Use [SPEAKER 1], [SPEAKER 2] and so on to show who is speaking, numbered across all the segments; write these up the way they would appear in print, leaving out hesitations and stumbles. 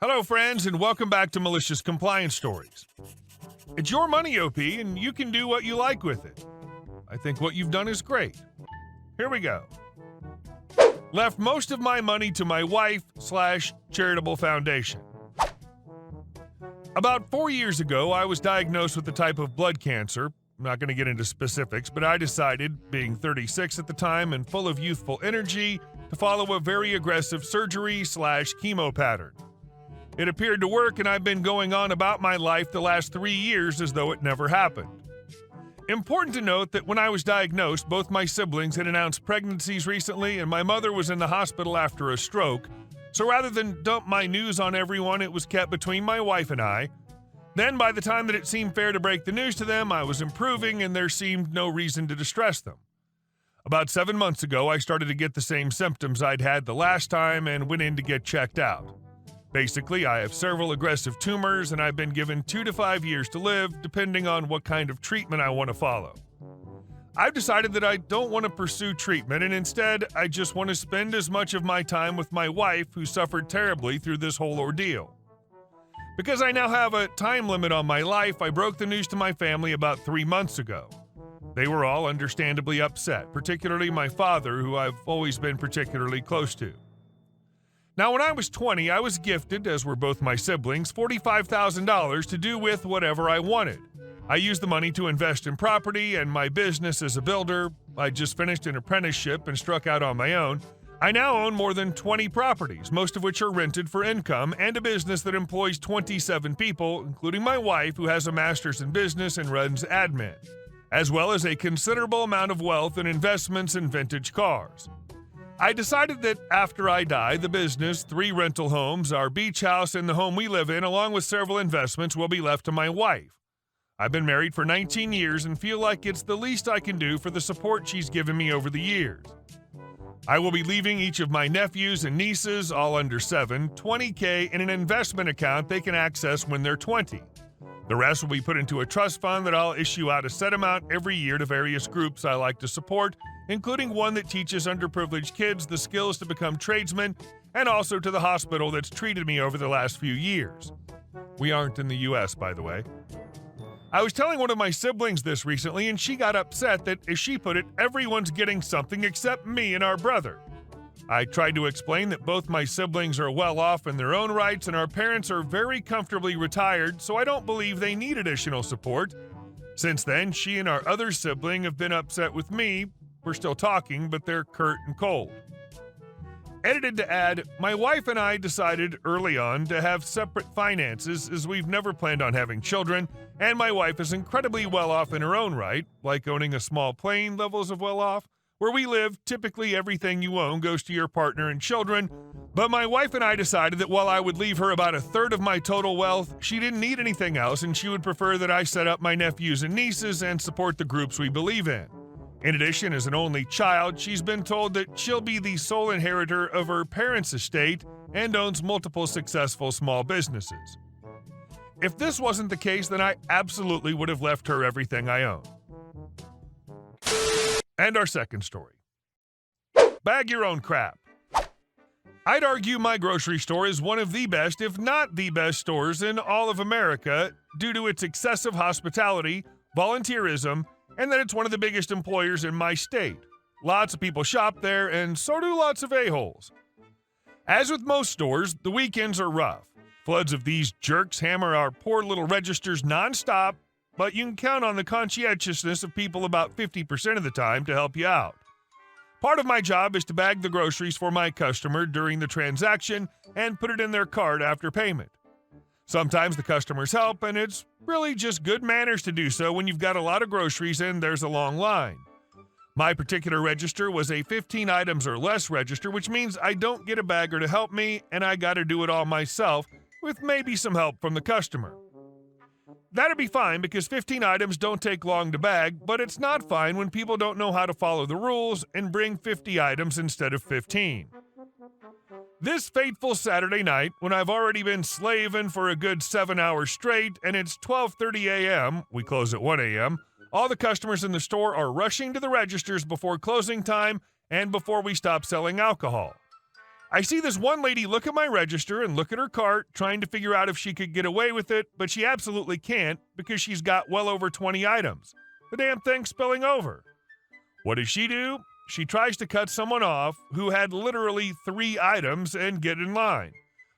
[SPEAKER 1] Hello, friends, and welcome back to Malicious Compliance Stories. It's your money, OP, and you can do what you like with it. I think what you've done is great. Here we go. Left most of my money to my wife/charitable foundation. About 4 years ago, I was diagnosed with a type of blood cancer. I'm not going to get into specifics, but I decided, being 36 at the time and full of youthful energy, to follow a very aggressive surgery/chemo pattern. It appeared to work, and I've been going on about my life the last 3 years as though it never happened. Important to note that when I was diagnosed, both my siblings had announced pregnancies recently, and my mother was in the hospital after a stroke. So rather than dump my news on everyone, it was kept between my wife and I. Then, by the time that it seemed fair to break the news to them, I was improving, and there seemed no reason to distress them. About 7 months ago, I started to get the same symptoms I'd had the last time and went in to get checked out. Basically, I have several aggressive tumors, and I've been given 2 to 5 years to live, depending on what kind of treatment I want to follow. I've decided that I don't want to pursue treatment, and instead, I just want to spend as much of my time with my wife, who suffered terribly through this whole ordeal. Because I now have a time limit on my life, I broke the news to my family about 3 months ago. They were all understandably upset, particularly my father, who I've always been particularly close to. Now, when I was 20, I was gifted, as were both my siblings, $45,000 to do with whatever I wanted. I used the money to invest in property and my business as a builder. I just finished an apprenticeship and struck out on my own. I now own more than 20 properties, most of which are rented for income, and a business that employs 27 people, including my wife, who has a master's in business and runs admin, as well as a considerable amount of wealth and investments in vintage cars. I decided that after I die, the business, 3 rental homes, our beach house, and the home we live in, along with several investments, will be left to my wife. I've been married for 19 years and feel like it's the least I can do for the support she's given me over the years. I will be leaving each of my nephews and nieces, all under 7, $20,000 in an investment account they can access when they're 20. The rest will be put into a trust fund that I'll issue out a set amount every year to various groups I like to support, including one that teaches underprivileged kids the skills to become tradesmen, and also to the hospital that's treated me over the last few years. We aren't in the US, by the way. I was telling one of my siblings this recently, and she got upset that, as she put it, everyone's getting something except me and our brother. I tried to explain that both my siblings are well off in their own rights, and our parents are very comfortably retired, so I don't believe they need additional support. Since then, she and our other sibling have been upset with me. We're still talking, but they're curt and cold. Edited to add, my wife and I decided early on to have separate finances, as we've never planned on having children, and my wife is incredibly well off in her own right, like owning a small plane levels of well off. Where we live, typically everything you own goes to your partner and children, but my wife and I decided that while I would leave her about 1/3 of my total wealth, she didn't need anything else, and she would prefer that I set up my nephews and nieces and support the groups we believe in. In addition, as an only child, she's been told that she'll be the sole inheritor of her parents' estate and owns multiple successful small businesses. If this wasn't the case, then I absolutely would have left her everything I own. And our second story. Bag your own crap. I'd argue my grocery store is one of the best, if not the best, stores in all of America due to its excessive hospitality, volunteerism, and that it's one of the biggest employers in my state. Lots of people shop there, and so do lots of a-holes. As with most stores, the weekends are rough. Floods of these jerks hammer our poor little registers nonstop, but you can count on the conscientiousness of people about 50% of the time to help you out. Part of my job is to bag the groceries for my customer during the transaction and put it in their cart after payment. Sometimes the customers help, and it's really just good manners to do so when you've got a lot of groceries and there's a long line. My particular register was a 15 items or less register, which means I don't get a bagger to help me, and I gotta do it all myself, with maybe some help from the customer. That'd be fine because 15 items don't take long to bag, but it's not fine when people don't know how to follow the rules and bring 50 items instead of 15. This fateful Saturday night, when I've already been slaving for a good 7 hours straight and it's 12:30 a.m., we close at 1 a.m., all the customers in the store are rushing to the registers before closing time and before we stop selling alcohol. I see this one lady look at my register and look at her cart, trying to figure out if she could get away with it, but she absolutely can't because she's got well over 20 items. The damn thing's spilling over. What does she do? She tries to cut someone off who had literally 3 items and get in line.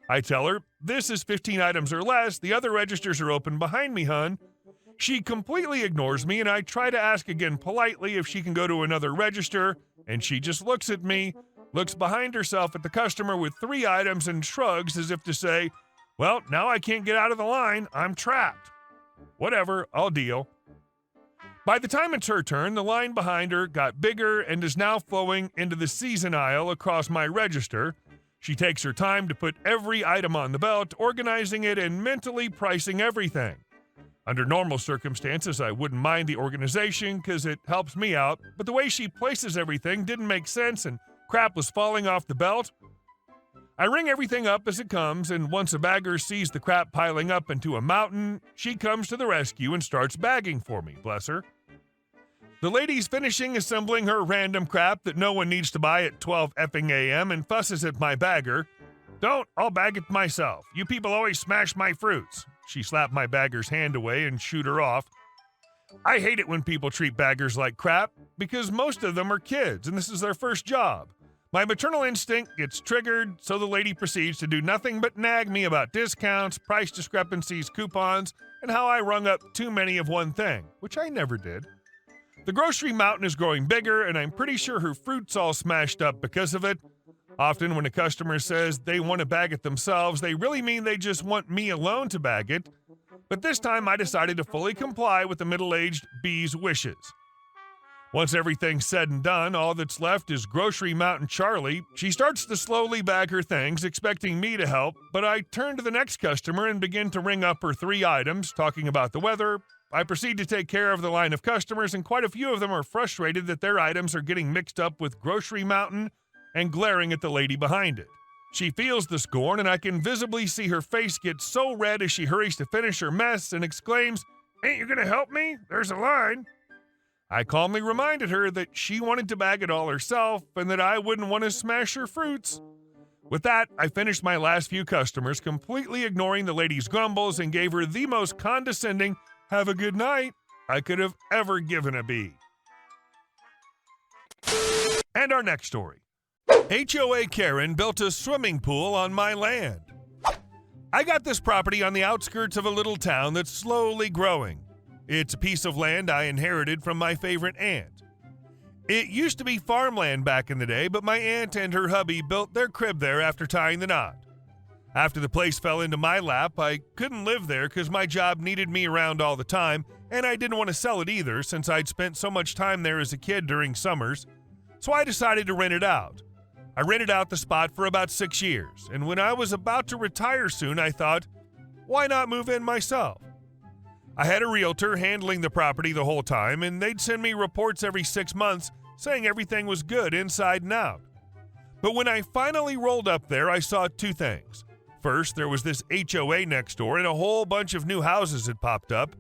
[SPEAKER 1] I tell her, this is 15 items or less, the other registers are open behind me, hun. She completely ignores me, and I try to ask again politely if she can go to another register, and she just looks at me, looks behind herself at the customer with 3 items, and shrugs as if to say, well, now I can't get out of the line, I'm trapped. Whatever, I'll deal. By the time it's her turn, the line behind her got bigger and is now flowing into the season aisle across my register. She takes her time to put every item on the belt, organizing it and mentally pricing everything. Under normal circumstances, I wouldn't mind the organization because it helps me out, but the way she places everything didn't make sense and crap was falling off the belt. I ring everything up as it comes, and once a bagger sees the crap piling up into a mountain, she comes to the rescue and starts bagging for me, bless her. The lady's finishing assembling her random crap that no one needs to buy at 12 effing a.m. and fusses at my bagger. Don't, I'll bag it myself. You people always smash my fruits. She slapped my bagger's hand away and shooed her off. I hate it when people treat baggers like crap because most of them are kids and this is their first job. My maternal instinct gets triggered, so the lady proceeds to do nothing but nag me about discounts, price discrepancies, coupons, and how I rung up too many of one thing, which I never did. The grocery mountain is growing bigger, and I'm pretty sure her fruit's all smashed up because of it. Often when a customer says they want to bag it themselves, they really mean they just want me alone to bag it. But this time I decided to fully comply with the middle-aged bee's wishes. Once everything's said and done, all that's left is Grocery Mountain Charlie. She starts to slowly bag her things, expecting me to help, but I turn to the next customer and begin to ring up her 3 items, talking about the weather. I proceed to take care of the line of customers, and quite a few of them are frustrated that their items are getting mixed up with Grocery Mountain and glaring at the lady behind it. She feels the scorn, and I can visibly see her face get so red as she hurries to finish her mess and exclaims, "Ain't you gonna help me? There's a line." I calmly reminded her that she wanted to bag it all herself and that I wouldn't want to smash her fruits. With that, I finished my last few customers, completely ignoring the lady's grumbles, and gave her the most condescending "have a good night" I could have ever given a bee. And our next story. HOA Karen built a swimming pool on my land. I got this property on the outskirts of a little town that's slowly growing. It's a piece of land I inherited from my favorite aunt. It used to be farmland back in the day, but my aunt and her hubby built their crib there after tying the knot. After the place fell into my lap, I couldn't live there because my job needed me around all the time, and I didn't want to sell it either since I'd spent so much time there as a kid during summers, so I decided to rent it out. I rented out the spot for about 6 years, and when I was about to retire soon, I thought, why not move in myself? I had a realtor handling the property the whole time, and they'd send me reports every 6 months saying everything was good inside and out. But when I finally rolled up there, I saw 2 things. First, there was this HOA next door, and a whole bunch of new houses had popped up.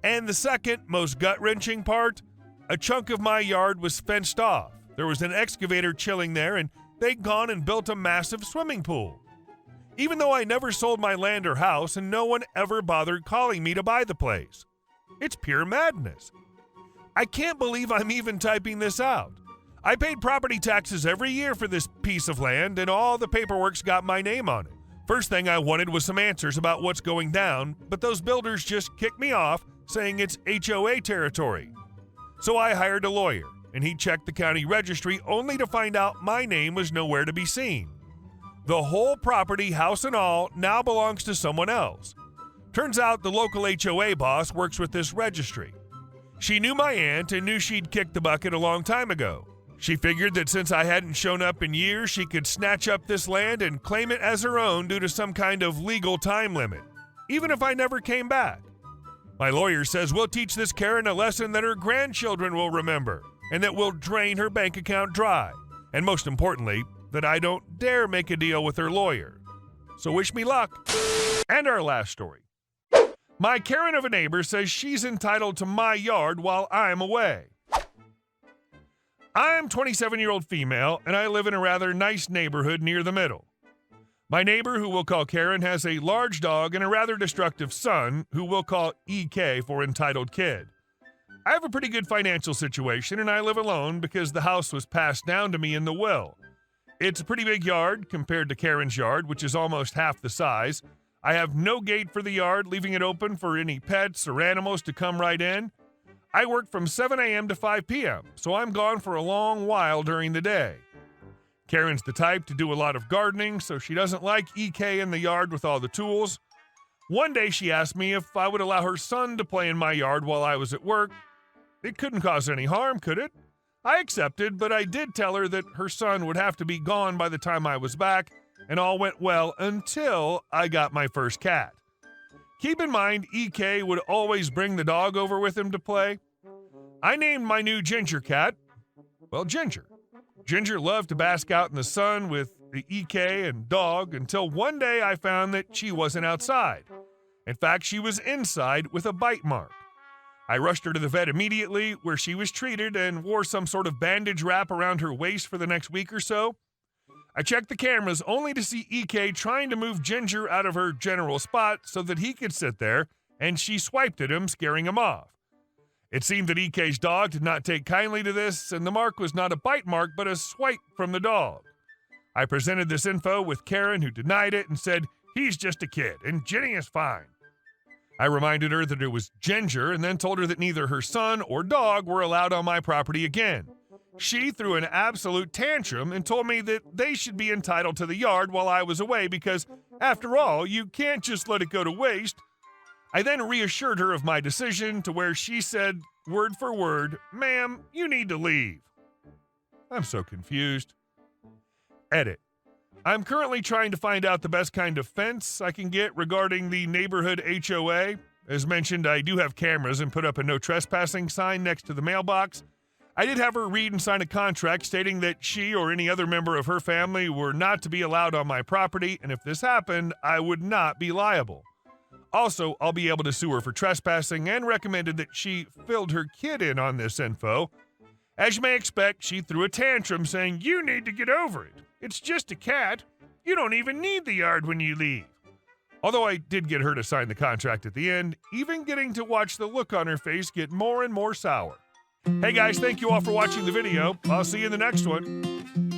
[SPEAKER 1] And the second, most gut-wrenching part, a chunk of my yard was fenced off. There was an excavator chilling there, and they'd gone and built a massive swimming pool. Even though I never sold my land or house, and no one ever bothered calling me to buy the place. It's pure madness. I can't believe I'm even typing this out. I paid property taxes every year for this piece of land, and all the paperwork's got my name on it. First thing I wanted was some answers about what's going down, but those builders just kicked me off, saying it's HOA territory. So I hired a lawyer, and he checked the county registry only to find out my name was nowhere to be seen. The whole property, house and all, now belongs to someone else. Turns out the local HOA boss works with this registry. She knew my aunt and knew she'd kicked the bucket a long time ago. She figured that since I hadn't shown up in years, she could snatch up this land and claim it as her own due to some kind of legal time limit, even if I never came back. My lawyer says we'll teach this Karen a lesson that her grandchildren will remember, and that will drain her bank account dry, and most importantly, that I don't dare make a deal with her lawyer. So wish me luck. And our last story. My Karen of a neighbor says she's entitled to my yard while I'm away. I'm 27-year-old female, and I live in a rather nice neighborhood near the middle. My neighbor, who we'll call Karen, has a large dog and a rather destructive son, who we'll call EK for entitled kid. I have a pretty good financial situation, and I live alone because the house was passed down to me in the will. It's a pretty big yard compared to Karen's yard, which is almost half the size. I have no gate for the yard, leaving it open for any pets or animals to come right in. I work from 7 a.m. to 5 p.m., so I'm gone for a long while during the day. Karen's the type to do a lot of gardening, so she doesn't like EK in the yard with all the tools. One day she asked me if I would allow her son to play in my yard while I was at work. It couldn't cause any harm, could it? I accepted, but I did tell her that her son would have to be gone by the time I was back, and all went well until I got my first cat. Keep in mind, EK would always bring the dog over with him to play. I named my new Ginger cat, Ginger. Ginger loved to bask out in the sun with the EK and dog until one day I found that she wasn't outside. In fact, she was inside with a bite mark. I rushed her to the vet immediately, where she was treated and wore some sort of bandage wrap around her waist for the next week or so. I checked the cameras only to see EK trying to move Ginger out of her general spot so that he could sit there, and she swiped at him, scaring him off. It seemed that EK's dog did not take kindly to this, and the mark was not a bite mark but a swipe from the dog. I presented this info with Karen, who denied it and said, "He's just a kid, and Jenny is fine." I reminded her that it was Ginger and then told her that neither her son or dog were allowed on my property again. She threw an absolute tantrum and told me that they should be entitled to the yard while I was away because, after all, you can't just let it go to waste. I then reassured her of my decision to where she said, word for word, "Ma'am, you need to leave." I'm so confused. Edit. I'm currently trying to find out the best kind of fence I can get regarding the neighborhood HOA. As mentioned, I do have cameras and put up a no trespassing sign next to the mailbox. I did have her read and sign a contract stating that she or any other member of her family were not to be allowed on my property, and if this happened, I would not be liable. Also, I'll be able to sue her for trespassing and recommended that she filled her kid in on this info. As you may expect, she threw a tantrum saying, "You need to get over it. It's just a cat. You don't even need the yard when you leave." Although I did get her to sign the contract at the end, even getting to watch the look on her face get more and more sour. Hey guys, thank you all for watching the video. I'll see you in the next one.